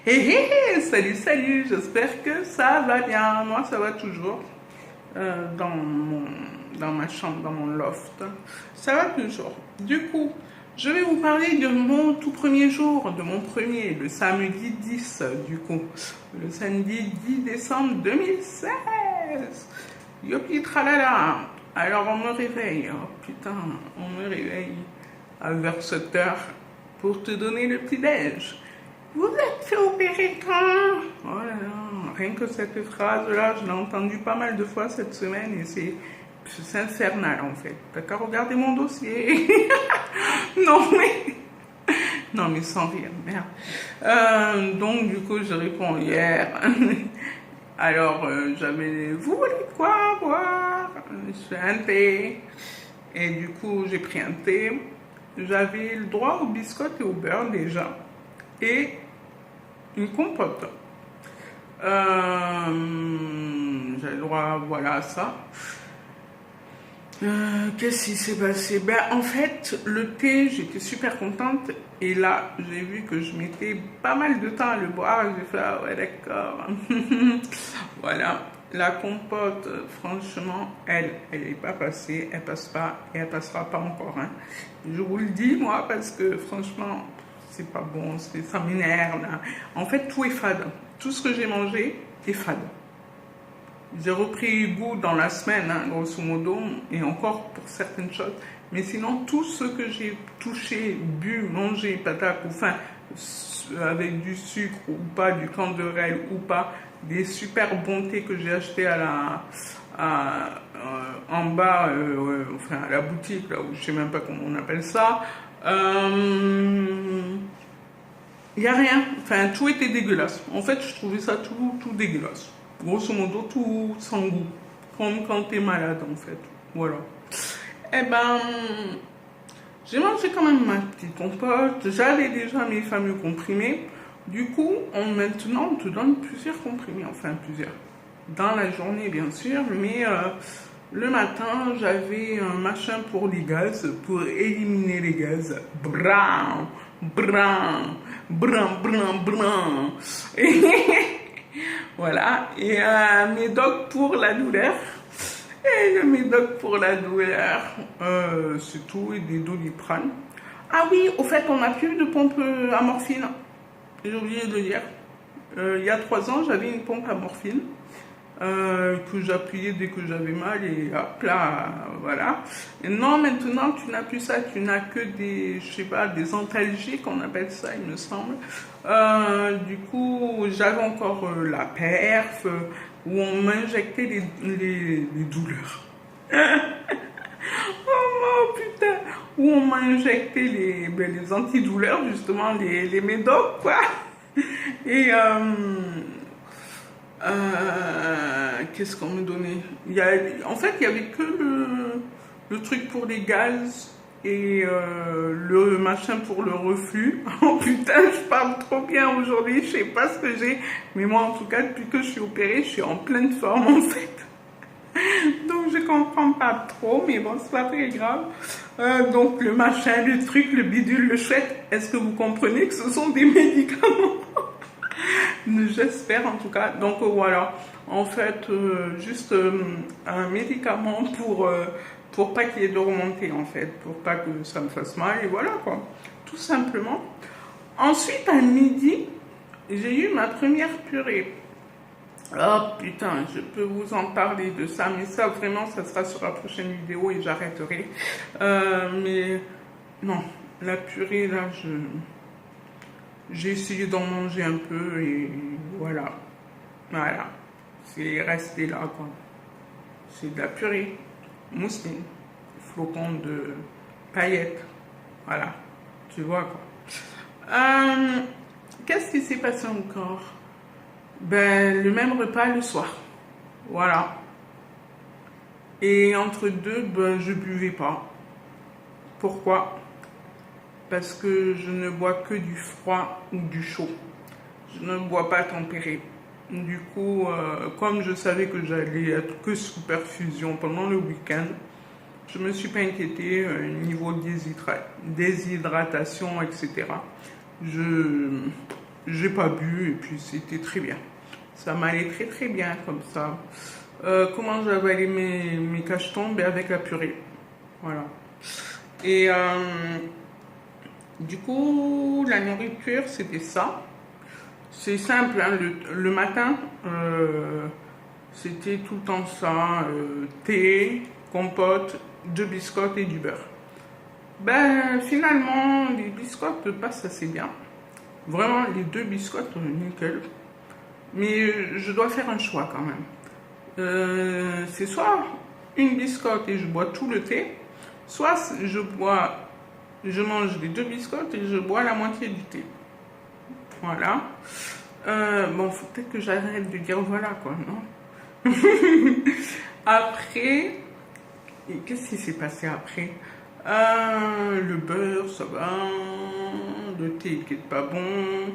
Salut, salut, j'espère que ça va bien. Moi, ça va toujours dans ma chambre, dans mon loft. Ça va toujours. Du coup, je vais vous parler de mon tout premier jour, de mon premier, le samedi 10, du coup. Le samedi 10 décembre 2016. Yopi tralala. Alors, on me réveille. Oh putain, on me réveille vers 7 heures pour te donner le petit-déj. Vous êtes fait opérer quand? Oh là là, rien que cette phrase-là, je l'ai entendue pas mal de fois cette semaine et c'est infernal en fait. T'as qu'à regarder mon dossier. Non mais, non mais sans rire, merde. Donc du coup, je réponds hier. Alors, vous voulez quoi boire? Je fais un thé. Et du coup, j'ai pris un thé. J'avais le droit au biscotte et au beurre déjà. Et une compote. J'ai le droit, voilà, à ça. Qu'est-ce qui s'est passé? Ben, en fait, le thé, j'étais super contente. Et là, j'ai vu que je mettais pas mal de temps à le boire. J'ai fait, ah ouais, d'accord. Voilà. La compote, franchement, elle n'est pas passée. Elle passe pas et elle passera pas encore. Hein. Je vous le dis, moi, parce que franchement, c'est pas bon, ça m'énerve. En fait, tout est fade. Tout ce que j'ai mangé est fade. J'ai repris goût dans la semaine, hein, grosso modo, et encore pour certaines choses. Mais sinon, tout ce que j'ai touché, bu, mangé, patate, ou enfin, avec du sucre ou pas, du canderel ou pas, des super bons thés que j'ai achetés en bas, enfin à la boutique, là où je sais même pas comment on appelle ça. Il n'y a rien, enfin tout était dégueulasse. En fait, je trouvais ça tout dégueulasse. Grosso modo, tout sans goût. Comme quand t'es malade, en fait. Voilà. Eh ben, j'ai mangé quand même ma petite compote. J'avais déjà mes fameux comprimés. Du coup, maintenant, on te donne plusieurs comprimés. Enfin, plusieurs. Dans la journée, bien sûr. Mais le matin, j'avais un machin pour les gaz, pour éliminer les gaz. Bram, bram, bram, bram, bram. Voilà. Et un médoc pour la douleur. Et le médoc pour la douleur, c'est tout, et des Doliprane. Ah oui, au fait, on n'a plus de pompe à morphine. J'ai oublié de le dire. Il y a 3 ans, j'avais une pompe à morphine que j'appuyais dès que j'avais mal et hop là, voilà. Et non, maintenant, tu n'as plus ça. Tu n'as que des, je sais pas, des antalgiques, on appelle ça, il me semble. Du coup, j'avais encore la perf où on m'injectait les douleurs. Oh putain, où on m'a injecté les antidouleurs, justement, les médocs, quoi. Et qu'est-ce qu'on me donnait? En fait, il n'y avait que le truc pour les gaz et le machin pour le reflux. Oh putain, je parle trop bien aujourd'hui, je sais pas ce que j'ai. Mais moi, en tout cas, depuis que je suis opérée, je suis en pleine forme, en fait. Donc, je comprends pas trop, mais bon, c'est pas très grave. Donc, le machin, le truc, le bidule, le chouette, est-ce que vous comprenez que ce sont des médicaments? J'espère en tout cas. Donc voilà, en fait, juste un médicament pour pas qu'il y ait de remontée en fait, pour pas que ça me fasse mal et voilà quoi, tout simplement. Ensuite, à midi, j'ai eu ma première purée. Oh putain, je peux vous en parler de ça, mais ça vraiment, ça sera sur la prochaine vidéo et j'arrêterai. Mais non, la purée là, j'ai essayé d'en manger un peu et voilà. Voilà. C'est resté là, quoi. C'est de la purée, mousseline, flocons de paillettes. Voilà. Tu vois, quoi. Qu'est-ce qui s'est passé encore? Ben, le même repas le soir. Voilà. Et entre deux, ben, je buvais pas. Pourquoi? Parce que je ne bois que du froid ou du chaud. Je ne bois pas tempéré. Du coup, comme je savais que j'allais être que sous perfusion pendant le week-end, je ne me suis pas inquiétée niveau déshydratation, etc. j'ai pas bu et puis c'était très bien. Ça m'allait très très bien comme ça. Comment j'avalais mes cachetons? Ben, avec la purée. Voilà. Et du coup, la nourriture, c'était ça. C'est simple, hein, le matin, c'était tout le temps ça, thé, compote, 2 biscottes et du beurre. Ben, finalement, les biscottes passent assez bien. Vraiment, les 2 biscottes, nickel. Mais je dois faire un choix quand même. C'est soit une biscotte et je bois tout le thé, soit je mange les 2 biscottes et je bois la moitié du thé. Voilà. Bon, faut peut-être que j'arrête de dire voilà, quoi, non? Après, qu'est-ce qui s'est passé après? Le beurre, ça va. Le thé qui est pas bon.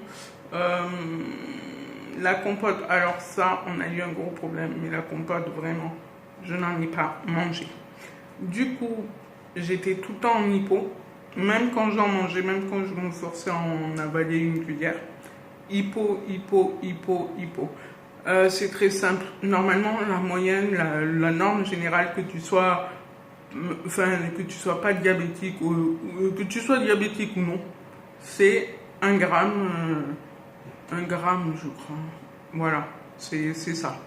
La compote, alors ça, on a eu un gros problème, mais la compote, vraiment, je n'en ai pas mangé. Du coup, j'étais tout le temps en hypo, même quand j'en mangeais, même quand je me forçais à en avaler une cuillère. Hypo, hypo, hypo, hypo. C'est très simple. Normalement, la moyenne, la norme générale, que tu sois pas diabétique ou que tu sois diabétique ou non, c'est 1 gramme, je crois. Voilà, c'est ça.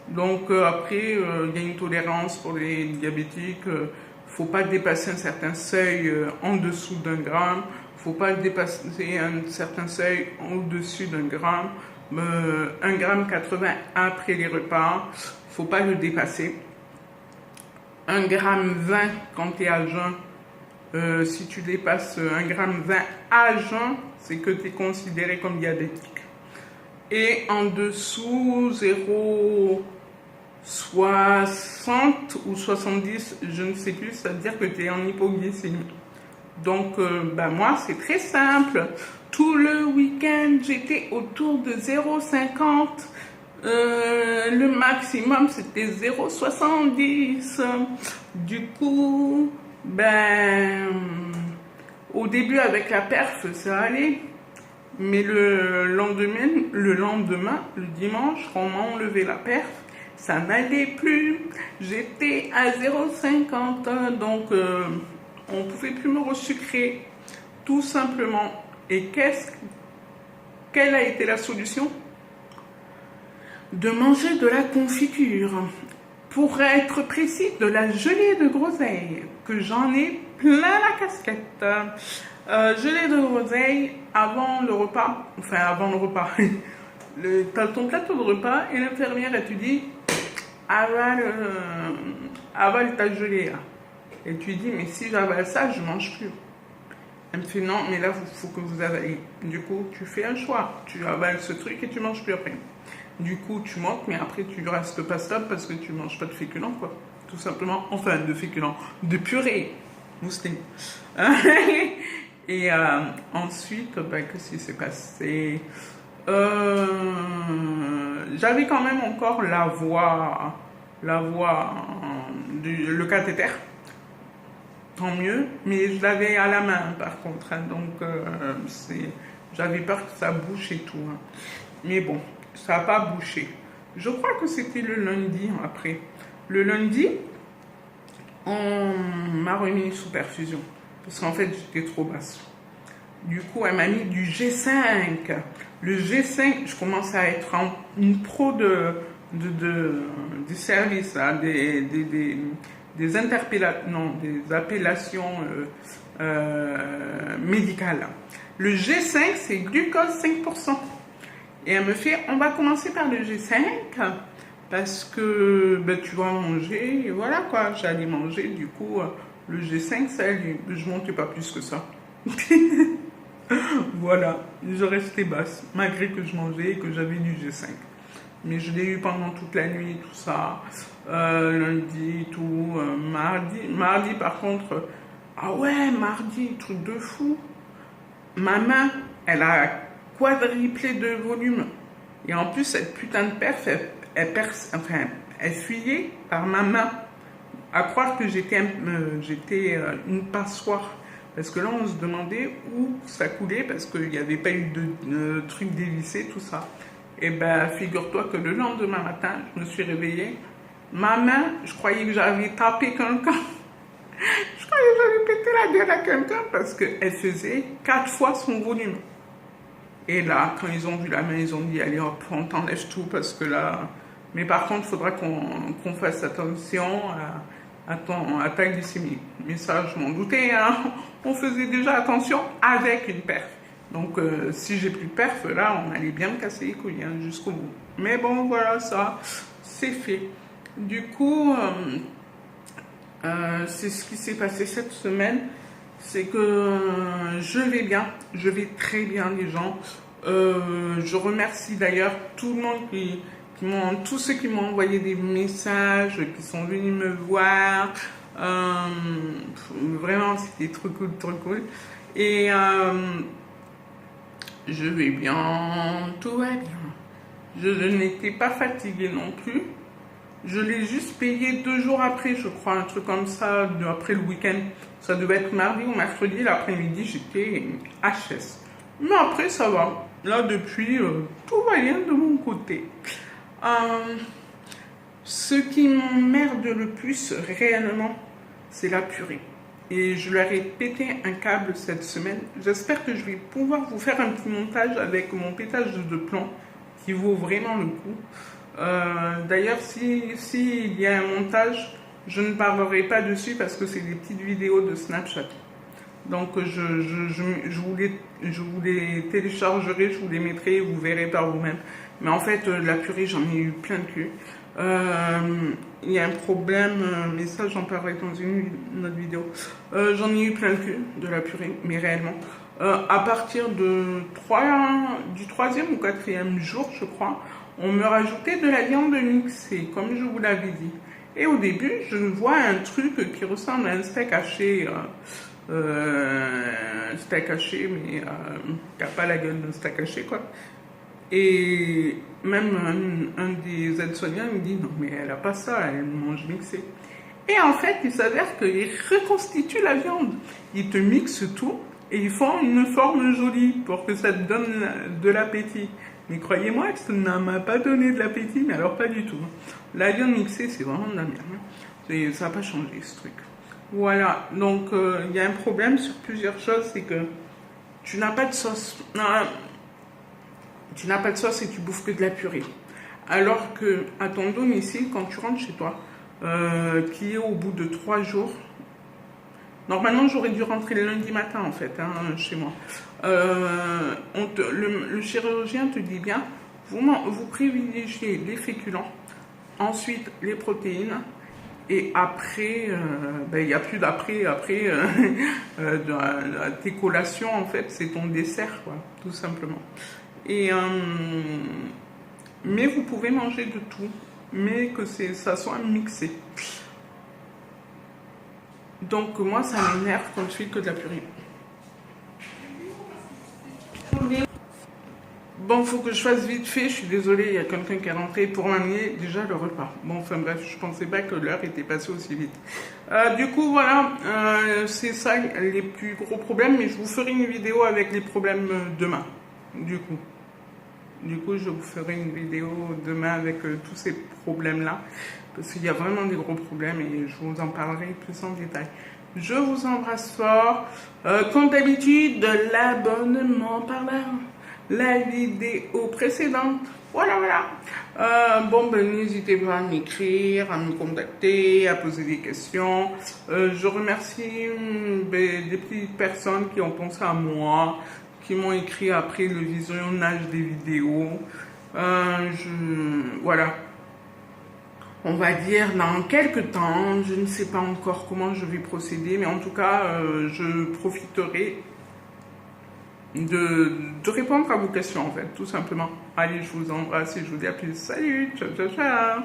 Donc après, il y a une tolérance pour les diabétiques. Faut pas dépasser un certain seuil en dessous d'1 gramme. Faut pas dépasser un certain seuil au-dessus d'1 gramme. 1,80 g après les repas. Faut pas le dépasser. 1,20 g quand tu es à jeun. Si tu dépasses 1,20 g à jeun, c'est que tu es considéré comme diabétique. Et en dessous, 0,60 ou 70, je ne sais plus, ça veut dire que tu es en hypoglycémie. Donc, moi, c'est très simple. Tout le week-end, j'étais autour de 0,50. Le maximum, c'était 0,70. Du coup, au début, avec la perf, ça allait. Mais le lendemain, le dimanche, quand on m'a enlevé la perf, ça n'allait plus. J'étais à 0,50, donc on ne pouvait plus me resucrer, tout simplement. Et quelle a été la solution? De manger de la confiture. Pour être précis, de la gelée de groseille, que j'en ai plein la casquette. Gelée de groseille avant le repas, t'as ton plateau de repas et l'infirmière elle te dit avale ta gelée là. Et tu dis mais si j'avale ça je mange plus. Elle me fait non mais là il faut que vous avaliez. Du coup tu fais un choix, tu avales ce truc et tu manges plus après. Du coup tu manques mais après tu restes pas stable parce que tu manges pas de féculents quoi. Tout simplement, enfin de féculents, de purée, mousseline. Et ensuite, qu'est-ce qui s'est passé? J'avais quand même encore le cathéter, tant mieux, mais je l'avais à la main par contre, hein, donc j'avais peur que ça bouche et tout. Hein. Mais bon, ça n'a pas bouché. Je crois que c'était le lundi après. Le lundi, on m'a remis sous perfusion. Parce qu'en fait, j'étais trop basse. Du coup, elle m'a mis du G5. Le G5, je commence à être une pro du service, là, des appellations médicales. Le G5, c'est glucose 5%. Et elle me fait, on va commencer par le G5, parce que tu vas manger, et voilà quoi, j'allais manger, du coup... Le G5, ça allait. Je montais pas plus que ça. Voilà, je restais basse, malgré que je mangeais et que j'avais du G5. Mais je l'ai eu pendant toute la nuit, tout ça. Lundi, tout. Mardi, par contre. Ah ouais, mardi, truc de fou. Ma main, elle a quadruplé de volume. Et en plus, cette putain de perf, elle fuyait par ma main. À croire que j'étais une passoire Parce que là, on se demandait où ça coulait parce qu'il n'y avait pas eu de truc dévissé, tout ça. Et ben, figure-toi que le lendemain matin, je me suis réveillée. Ma main, je croyais que j'avais tapé quelqu'un. Je croyais que j'avais pété la gueule à quelqu'un parce qu'elle faisait 4 fois son volume. Et là, quand ils ont vu la main, ils ont dit, allez hop, on t'enlève tout parce que là... Mais par contre, il faudra qu'on fasse attention à ta glycémie. Mais ça, je m'en doutais, hein. On faisait déjà attention avec une perf. Donc, si j'ai plus de perf, là, on allait bien me casser les couilles hein, jusqu'au bout. Mais bon, voilà, ça, c'est fait. Du coup, c'est ce qui s'est passé cette semaine. C'est que je vais bien, je vais très bien les gens. Je remercie d'ailleurs tout le monde tous ceux qui m'ont envoyé des messages, qui sont venus me voir. Vraiment, c'était trop cool, trop cool. Et je vais bien, tout va bien. Je n'étais pas fatiguée non plus. Je l'ai juste payé 2 jours après, je crois, un truc comme ça, après le week-end. Ça devait être mardi ou mercredi, l'après-midi, j'étais HS. Mais après, ça va. Là, depuis, tout va bien de mon côté. Ce qui m'emmerde le plus, réellement, c'est la purée. Et je leur ai pété un câble cette semaine. J'espère que je vais pouvoir vous faire un petit montage avec mon pétage de plomb, qui vaut vraiment le coup. D'ailleurs, s'il y a un montage, je ne parlerai pas dessus parce que c'est des petites vidéos de Snapchat. Donc je vous les téléchargerai, je vous les mettrai, vous verrez par vous-même. Mais en fait, la purée, j'en ai eu plein de cul. Il y a un problème, mais ça j'en parlerai dans une autre vidéo. J'en ai eu plein de cul de la purée, mais réellement. À partir du 3e ou 4e jour, je crois, on me rajoutait de la viande mixée, comme je vous l'avais dit. Et au début, je vois un truc qui ressemble à un steak haché, mais qui n'a pas la gueule d'un steak haché, quoi. Et même un des aides-soignants me dit, non mais elle n'a pas ça, elle mange mixé. Et en fait, il s'avère qu'ils reconstituent la viande. Ils te mixent tout et ils font une forme jolie pour que ça te donne de l'appétit. Mais croyez-moi que ça ne m'a pas donné de l'appétit, mais alors pas du tout. La viande mixée, c'est vraiment de la merde. Ça n'a pas changé ce truc. Voilà, donc il y a un problème sur plusieurs choses, c'est que tu n'as pas de sauce. Tu n'as pas de sauce et tu bouffes que de la purée. Alors que à ton domicile, quand tu rentres chez toi, qui est au bout de 3 jours, normalement j'aurais dû rentrer le lundi matin en fait, hein, chez moi. Le chirurgien te dit bien, vous privilégiez les féculents, ensuite les protéines, et après, il n'y a plus d'après, tes collations en fait, c'est ton dessert quoi, tout simplement. Et, mais vous pouvez manger de tout, mais que ça soit mixé. Donc moi ça m'énerve quand je fais que de la purée. Bon, faut que je fasse vite fait, je suis désolée, il y a quelqu'un qui est rentré pour m'amener déjà le repas. Bon, enfin bref, je pensais pas que l'heure était passée aussi vite. Du coup, voilà, c'est ça les plus gros problèmes, mais je vous ferai une vidéo avec les problèmes demain, du coup. Je vous ferai une vidéo demain avec tous ces problèmes-là, parce qu'il y a vraiment des gros problèmes et je vous en parlerai plus en détail. Je vous embrasse fort. Comme d'habitude, l'abonnement par là. La vidéo précédente. Voilà. N'hésitez pas à m'écrire, à me contacter, à poser des questions. Je remercie des petites personnes qui ont pensé à moi, qui m'ont écrit après le visionnage des vidéos. Voilà. On va dire dans quelques temps, je ne sais pas encore comment je vais procéder, mais en tout cas, je profiterai de répondre à vos questions en fait, tout simplement. Allez, je vous embrasse et je vous dis à plus. Salut, ciao.